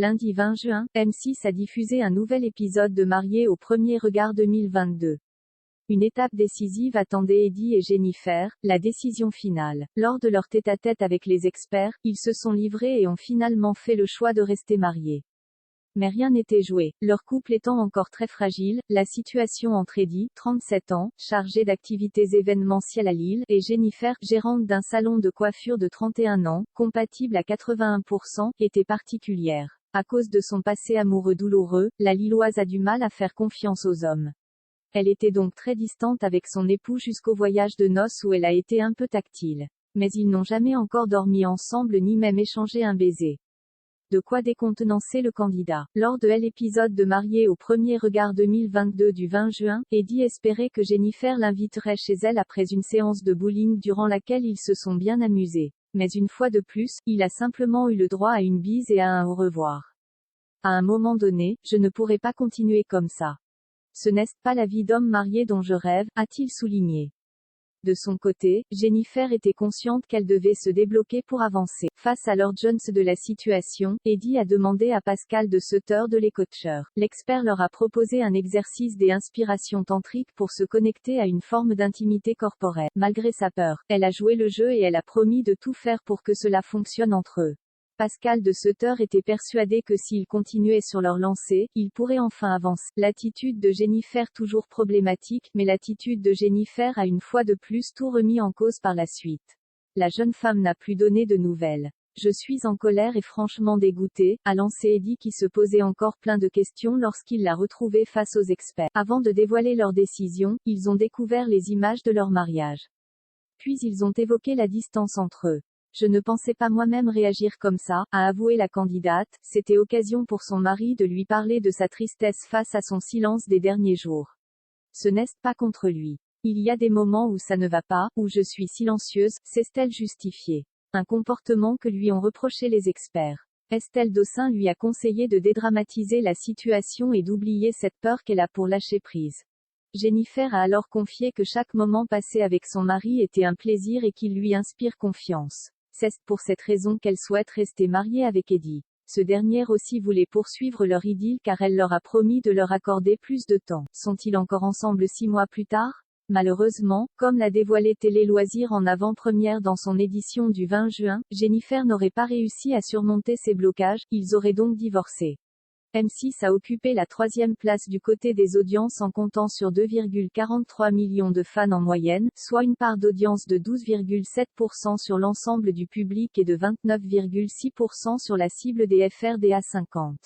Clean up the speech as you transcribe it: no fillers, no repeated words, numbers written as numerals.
Lundi 20 juin, M6 a diffusé un nouvel épisode de Mariés au premier regard 2022. Une étape décisive attendait Eddie et Jennifer, la décision finale. Lors de leur tête-à-tête avec les experts, ils se sont livrés et ont finalement fait le choix de rester mariés. Mais rien n'était joué. Leur couple étant encore très fragile, la situation entre Eddie, 37 ans, chargé d'activités événementielles à Lille, et Jennifer, gérante d'un salon de coiffure de 31 ans, compatible à 81%, était particulière. À cause de son passé amoureux douloureux, la Lilloise a du mal à faire confiance aux hommes. Elle était donc très distante avec son époux jusqu'au voyage de noces où elle a été un peu tactile. Mais ils n'ont jamais encore dormi ensemble ni même échangé un baiser. De quoi décontenancer le candidat. Lors de l'épisode de Mariés au premier regard 2022 du 20 juin, Eddie espérait que Jennifer l'inviterait chez elle après une séance de bowling durant laquelle ils se sont bien amusés. Mais une fois de plus, il a simplement eu le droit à une bise et à un au revoir. À un moment donné, je ne pourrais pas continuer comme ça. Ce n'est pas la vie d'homme marié dont je rêve, a-t-il souligné. De son côté, Jennifer était consciente qu'elle devait se débloquer pour avancer. Face à Lord Jones de la situation, Eddie a demandé à Pascal de Sutter de les coacher. L'expert leur a proposé un exercice des inspirations tantriques pour se connecter à une forme d'intimité corporelle. Malgré sa peur, elle a joué le jeu et elle a promis de tout faire pour que cela fonctionne entre eux. Pascal de Sutter était persuadé que s'ils continuaient sur leur lancée, ils pourraient enfin avancer. L'attitude de Jennifer toujours problématique, mais l'attitude de Jennifer a une fois de plus tout remis en cause par la suite. La jeune femme n'a plus donné de nouvelles. Je suis en colère et franchement dégoûtée, a lancé Eddie qui se posait encore plein de questions lorsqu'il l'a retrouvée face aux experts. Avant de dévoiler leur décision, ils ont découvert les images de leur mariage. Puis ils ont évoqué la distance entre eux. Je ne pensais pas moi-même réagir comme ça, a avoué la candidate. C'était occasion pour son mari de lui parler de sa tristesse face à son silence des derniers jours. Ce n'est pas contre lui. Il y a des moments où ça ne va pas, où je suis silencieuse, s'est-elle justifiée. Un comportement que lui ont reproché les experts. Estelle Dossin lui a conseillé de dédramatiser la situation et d'oublier cette peur qu'elle a pour lâcher prise. Jennifer a alors confié que chaque moment passé avec son mari était un plaisir et qu'il lui inspire confiance. C'est pour cette raison qu'elle souhaite rester mariée avec Eddie. Ce dernier aussi voulait poursuivre leur idylle car elle leur a promis de leur accorder plus de temps. Sont-ils encore ensemble 6 mois plus tard? Malheureusement, comme l'a dévoilé Télé Loisirs en avant-première dans son édition du 20 juin, Jennifer n'aurait pas réussi à surmonter ces blocages, ils auraient donc divorcé. M6 a occupé la 3e place du côté des audiences en comptant sur 2,43 millions de fans en moyenne, soit une part d'audience de 12,7% sur l'ensemble du public et de 29,6% sur la cible des FRDA 50.